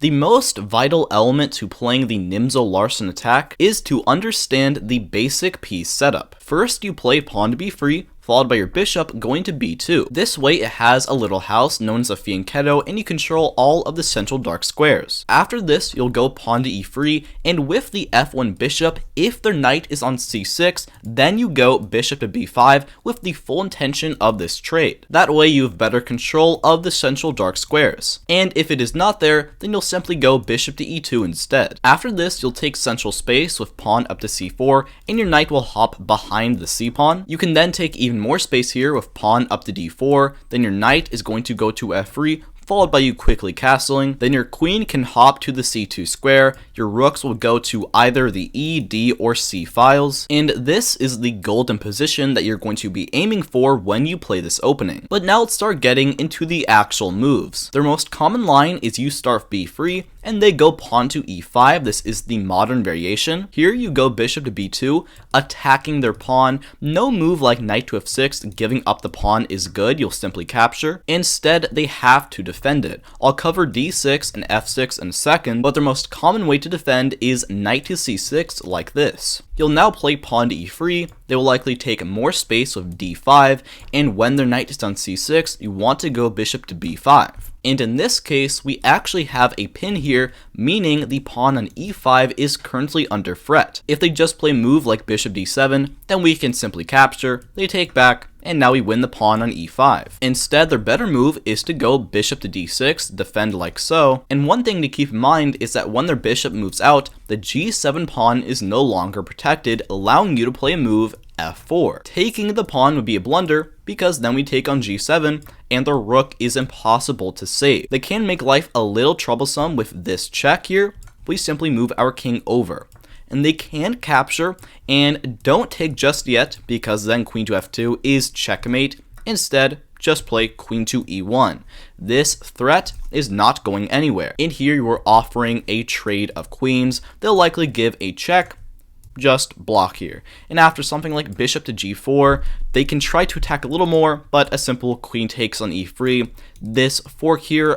The most vital element to playing the Nimzo-Larsen attack is to understand the basic piece setup. First, you play pawn to be free, followed by your bishop going to b2. This way it has a little house known as a fianchetto, and you control all of the central dark squares. After this, you'll go pawn to e3, and with the f1 bishop, if their knight is on c6, then you go bishop to b5 with the full intention of this trade. That way you have better control of the central dark squares. And if it is not there, then you'll simply go bishop to e2 instead. After this, you'll take central space with pawn up to c4, and your knight will hop behind the c pawn. You can then take even more space here with pawn up to d4, then your knight is going to go to f3, followed by you quickly castling. Then your queen can hop to the c2 square, your rooks will go to either the e, d, or c files, and this is the golden position that you're going to be aiming for when you play this opening. But now let's start getting into the actual moves. Their most common line is you start b free, and they go pawn to e5. This is the modern variation. Here you go bishop to b2, attacking their pawn. No move like knight to f6, giving up the pawn is good, you'll simply capture. Instead, they have to defend it. I'll cover d6 and f6 in a second, but their most common way to defend is knight to c6 like this. You'll now play pawn to e3, they will likely take more space with d5, and when their knight is on c6, you want to go bishop to b5. And in this case, we actually have a pin here, meaning the pawn on e5 is currently under threat. If they just play a move like bishop d7, then we can simply capture, they take back, and now we win the pawn on e5. Instead, their better move is to go bishop to d6, defend like so, and one thing to keep in mind is that when their bishop moves out, the g7 pawn is no longer protected, allowing you to play a move f4. Taking the pawn would be a blunder, because then we take on g7, and the rook is impossible to save. They can make life a little troublesome with this check here. We simply move our king over. And they can capture, and don't take just yet, because then queen to f2 is checkmate. Instead, just play queen to e1. This threat is not going anywhere. In here, you are offering a trade of queens. They'll likely give a check, just block here. And after something like bishop to g4, they can try to attack a little more, but a simple queen takes on e3. This fork here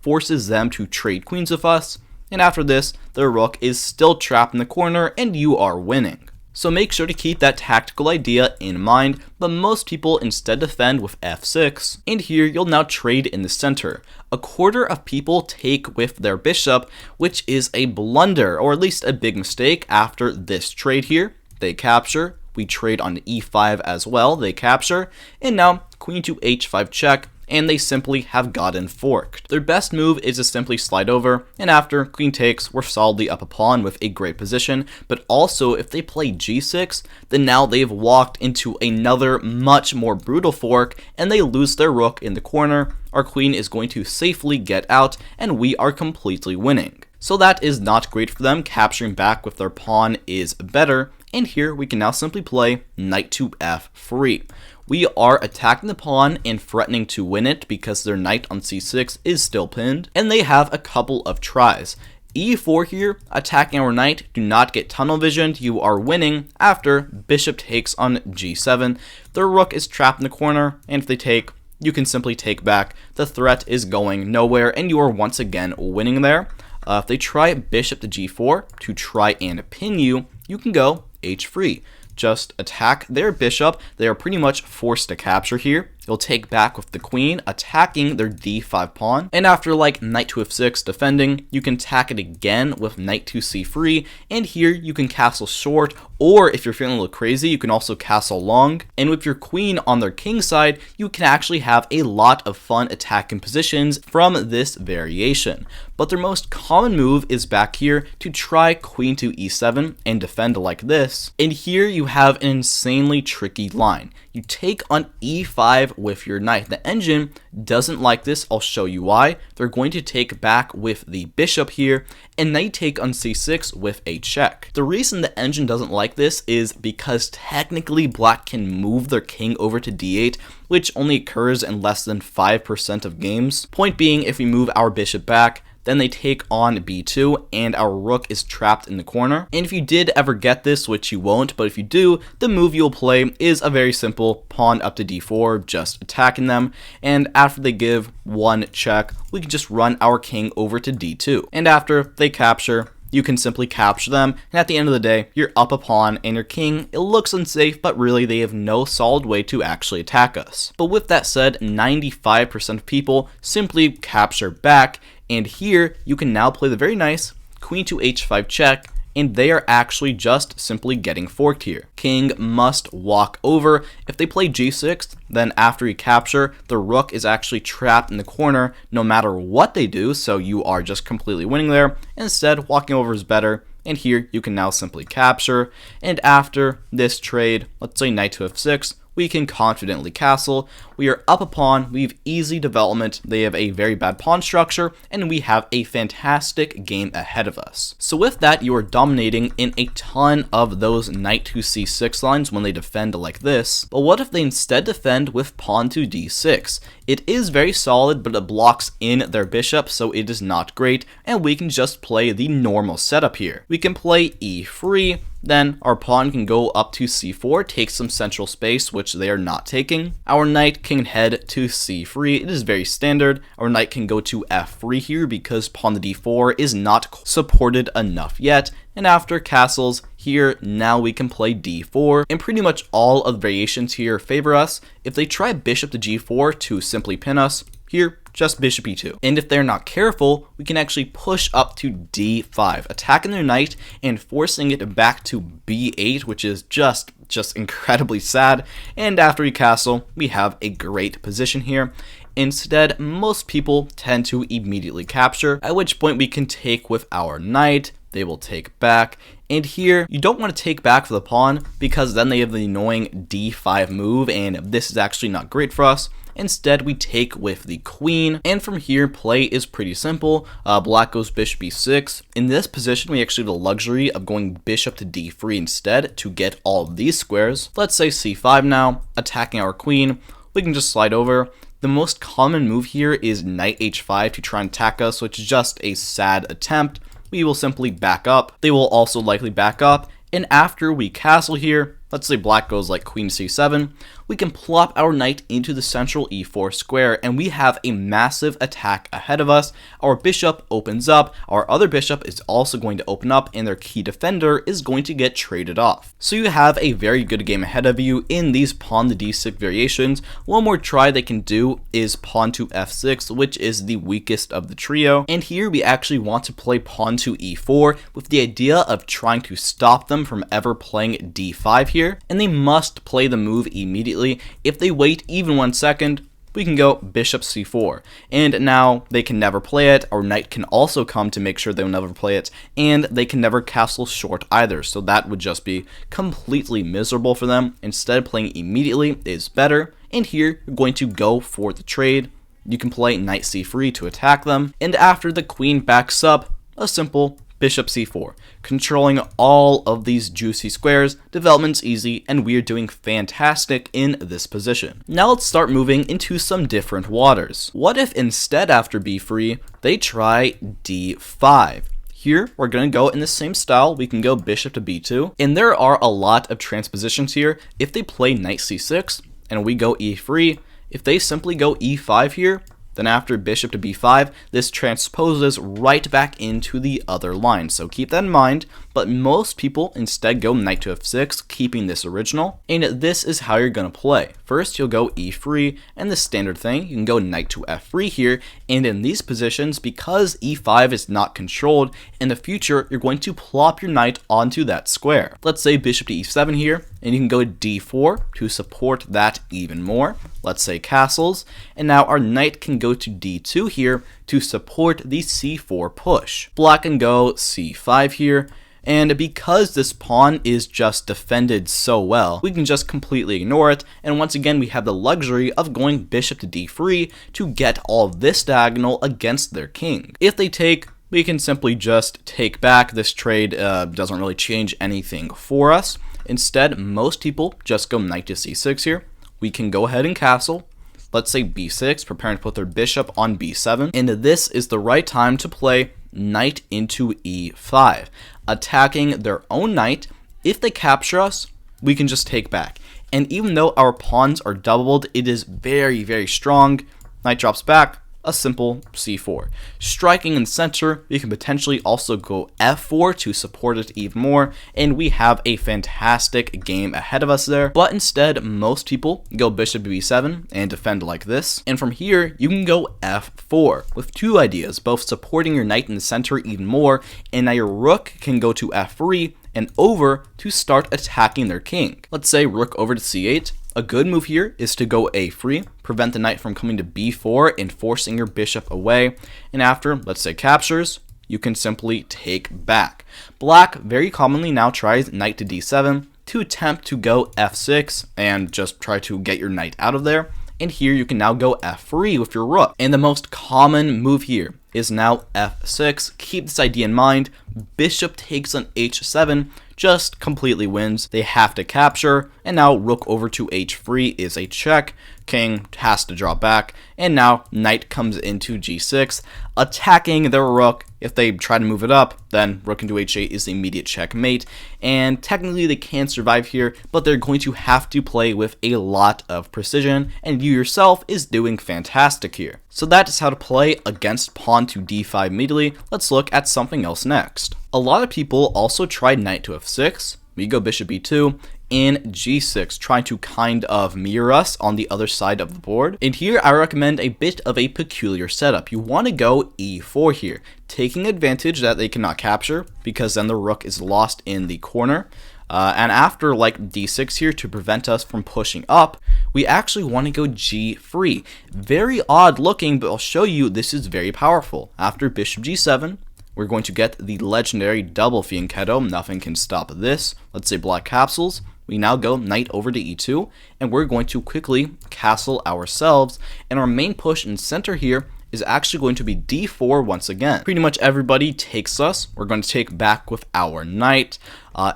forces them to trade queens with us. And after this, the rook is still trapped in the corner, and you are winning. So make sure to keep that tactical idea in mind, but most people instead defend with f6, and here you'll now trade in the center. A quarter of people take with their bishop, which is a blunder, or at least a big mistake after this trade here. They capture, we trade on e5 as well, they capture, and now queen to h5 check, and they simply have gotten forked. Their best move is to simply slide over, and after queen takes, we're solidly up a pawn with a great position, but also if they play g6, then now they've walked into another much more brutal fork, and they lose their rook in the corner. Our queen is going to safely get out, and we are completely winning. So that is not great for them. Capturing back with their pawn is better, and here we can now simply play knight to f3. We are attacking the pawn and threatening to win it because their knight on c6 is still pinned, and they have a couple of tries. e4 here, attacking our knight, do not get tunnel visioned, you are winning after bishop takes on g7. Their rook is trapped in the corner, and if they take, you can simply take back. The threat is going nowhere, and you are once again winning there. If they try bishop to g4 to try and pin you, you can go h3. Just attack their bishop. They are pretty much forced to capture here. You'll take back with the queen, attacking their d5 pawn. And after like knight to f6 defending, you can attack it again with knight to c3. And here you can castle short, or if you're feeling a little crazy, you can also castle long. And with your queen on their king side, you can actually have a lot of fun attacking positions from this variation. But their most common move is back here to try queen to e7 and defend like this. And here you have an insanely tricky line. You take on e5 with your knight. The engine doesn't like this. I'll show you why. They're going to take back with the bishop here, and they take on c6 with a check. The reason the engine doesn't like this is because technically black can move their king over to d8, which only occurs in less than 5% of games. Point being, if we move our bishop back, then they take on b2, and our rook is trapped in the corner. And if you did ever get this, which you won't, but if you do, the move you'll play is a very simple pawn up to d4, just attacking them, and after they give one check, we can just run our king over to d2. And after they capture, you can simply capture them, and at the end of the day, you're up a pawn, and your king, it looks unsafe, but really they have no solid way to actually attack us. But with that said, 95% of people simply capture back, and here you can now play the very nice queen to h5 check, and they are actually just simply getting forked here. King must walk over. If they play g6, then after you capture, the rook is actually trapped in the corner no matter what they do, so you are just completely winning there. Instead, walking over is better, and here you can now simply capture, and after this trade, let's say knight to f6, we can confidently castle. We are up a pawn, we have easy development, they have a very bad pawn structure, and we have a fantastic game ahead of us. So with that, you are dominating in a ton of those knight to c6 lines when they defend like this. But what if they instead defend with pawn to d6? It is very solid, but it blocks in their bishop, so it is not great, and we can just play the normal setup here. We can play e3, then our pawn can go up to c4, take some central space, which they are not taking. Our knight can head to c3. It is very standard. Our knight can go to f3 here because pawn to d4 is not supported enough yet. And after castles here, now we can play d4, and pretty much all of the variations here favor us. If they try bishop to g4 to simply pin us, here, just bishop e2. And if they're not careful, we can actually push up to d5, attacking their knight and forcing it back to b8, which is just incredibly sad. And after we castle, we have a great position here. Instead, most people tend to immediately capture, at which point we can take with our knight. They will take back, and here you don't want to take back for the pawn because then they have the annoying d5 move, and this is actually not great for us. Instead, we take with the queen, and from here, play is pretty simple. Black goes bishop e6. In this position, we actually have the luxury of going bishop to d3 instead to get all of these squares. Let's say c5 now, attacking our queen. We can just slide over. The most common move here is knight h5 to try and attack us, which is just a sad attempt. We will simply back up. They will also likely back up, and after we castle here, let's say black goes like queen c7, we can plop our knight into the central e4 square, and we have a massive attack ahead of us. Our bishop opens up, our other bishop is also going to open up, and their key defender is going to get traded off. So you have a very good game ahead of you in these pawn to d6 variations. One more try they can do is pawn to f6, which is the weakest of the trio, and here we actually want to play pawn to e4 with the idea of trying to stop them from ever playing d5 here, and they must play the move immediately. If they wait even 1 second, we can go bishop c4, and now they can never play it. Our knight can also come to make sure they'll never play it, and they can never castle short either, so that would just be completely miserable for them. Instead, playing immediately is better, and here you're going to go for the trade. You can play knight c3 to attack them, and after the queen backs up, a simple bishop c4, controlling all of these juicy squares. Development's easy, and we're doing fantastic in this position. Now let's start moving into some different waters. What if instead after b3, they try d5? Here, we're going to go in the same style. We can go bishop to b2, and there are a lot of transpositions here. If they play knight c6, and we go e3, if they simply go e5 here, then after bishop to b5, this transposes right back into the other line. So keep that in mind, but most people instead go knight to f6, keeping this original. And this is how you're going to play. First, you'll go e3, and the standard thing, you can go knight to f3 here. And in these positions, because e5 is not controlled, in the future, you're going to plop your knight onto that square. Let's say bishop to e7 here, and you can go d4 to support that even more. Let's say castles, and now our knight can go to d2 here to support the c4 push. Black can go c5 here, and because this pawn is just defended so well, we can just completely ignore it, and once again we have the luxury of going bishop to d3 to get all this diagonal against their king. If they take, we can simply just take back. This trade doesn't really change anything for us. Instead, most people just go knight to c6 here. We can go ahead and castle. let's say b6, preparing to put their bishop on b7, and this is the right time to play knight into e5, attacking their own knight. If they capture us, we can just take back. And even though our pawns are doubled, it is very, very strong. Knight drops back, a simple c4. Striking in the center, we can potentially also go f4 to support it even more, and we have a fantastic game ahead of us there. But instead, most people go bishop to b7 and defend like this. And from here, you can go f4 with two ideas, both supporting your knight in the center even more, and now your rook can go to f3 and over to start attacking their king. Let's say rook over to c8. A good move here is to go a3, prevent the knight from coming to b4 and forcing your bishop away. And after, let's say captures, you can simply take back. Black very commonly now tries knight to d7 to attempt to go f6 and just try to get your knight out of there. And here you can now go f3 with your rook. And the most common move here is now f6. Keep this idea in mind. Bishop takes on h7, just completely wins. They have to capture, and now rook over to h3 is a check. King has to draw back, and now knight comes into g6, attacking their rook. If they try to move it up, then rook into h8 is the immediate checkmate, and technically they can survive here, but they're going to have to play with a lot of precision, and you yourself is doing fantastic here. So that is how to play against pawn to d5 immediately. Let's look at something else next. A lot of people also tried knight to f6, we go bishop b2, in g6, trying to kind of mirror us on the other side of the board. And here I recommend a bit of a peculiar setup. You want to go e4 here, taking advantage that they cannot capture, because then the rook is lost in the corner. And after like d6 here to prevent us from pushing up, we actually want to go g3. Very odd looking, but I'll show you this is very powerful. After bishop g7, we're going to get the legendary double fianchetto. Nothing can stop this. Let's say black capsules. We now go knight over to e2, and we're going to quickly castle ourselves. And our main push in center here is actually going to be d4 once again. Pretty much everybody takes us. We're going to take back with our knight.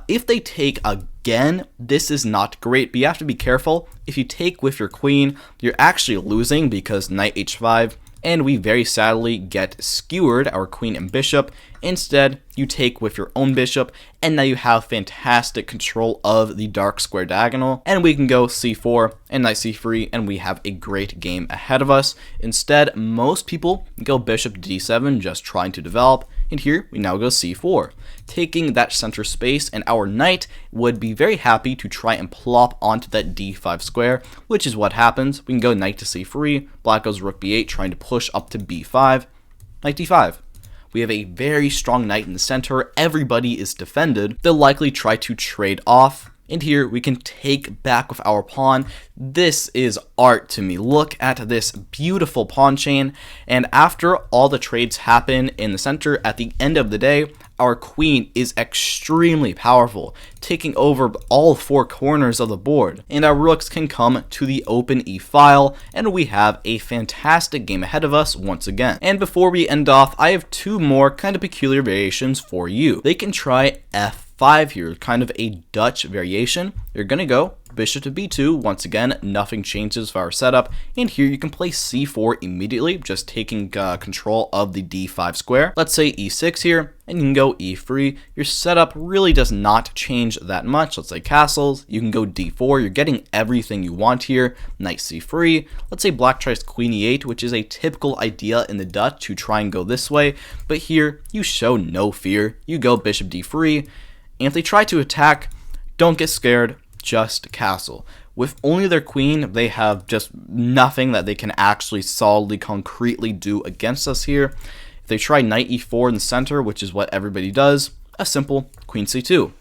If they take again, this is not great, but you have to be careful. If you take with your queen, you're actually losing because knight h5, and we very sadly get skewered, our queen and bishop. Instead, you take with your own bishop, and now you have fantastic control of the dark square diagonal, and we can go c4 and knight c3, and we have a great game ahead of us. Instead, most people go bishop to d7, just trying to develop, and here we now go c4, taking that center space, and our knight would be very happy to try and plop onto that d5 square, which is what happens. We can go knight to c3, black goes rook b8, trying to push up to b5, knight d5. We have a very strong knight in the center. Everybody is defended. They'll likely try to trade off. And here we can take back with our pawn. This is art to me. Look at this beautiful pawn chain. And after all the trades happen in the center, at the end of the day, our queen is extremely powerful, taking over all four corners of the board. And our rooks can come to the open e-file, and we have a fantastic game ahead of us once again. And before we end off, I have two more kind of peculiar variations for you. They can try f5 here, kind of a Dutch variation. You're going to go bishop to b2. Once again, nothing changes for our setup. And here you can play c4 immediately, just taking control of the d5 square. Let's say e6 here, and you can go e3. Your setup really does not change that much. Let's say castles. You can go d4. You're getting everything you want here. Knight c3. Let's say black tries queen e8, which is a typical idea in the Dutch to try and go this way. But here, you show no fear. You go bishop d3. And if they try to attack, don't get scared. Just castle. With only their queen, they have just nothing that they can actually solidly, concretely do against us here. If they try knight e4 in the center, which is what everybody does, a simple queen c2.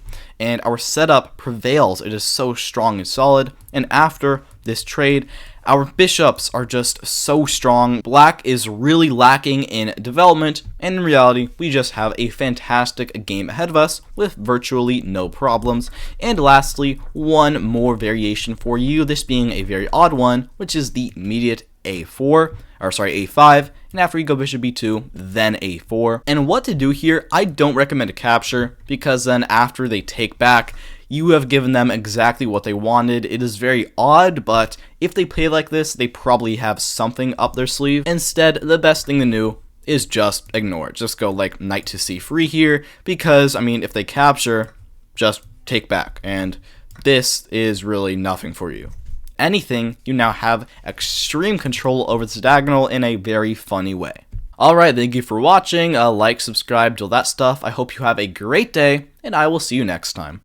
And our setup prevails. It is so strong and solid. And after this trade, our bishops are just so strong. Black is really lacking in development, and in reality, we just have a fantastic game ahead of us with virtually no problems. And lastly, one more variation for you, this being a very odd one, which is the immediate a5, and after you go bishop b2, then a4. And what to do here, I don't recommend a capture, because then after they take back, you have given them exactly what they wanted. It is very odd, but if they play like this, they probably have something up their sleeve. Instead, the best thing to do is just ignore it. Just go like knight to c3 here, because, I mean, if they capture, just take back, and this is really nothing for you. Anything, you now have extreme control over this diagonal in a very funny way. Alright, thank you for watching. Like, subscribe, do all that stuff. I hope you have a great day, and I will see you next time.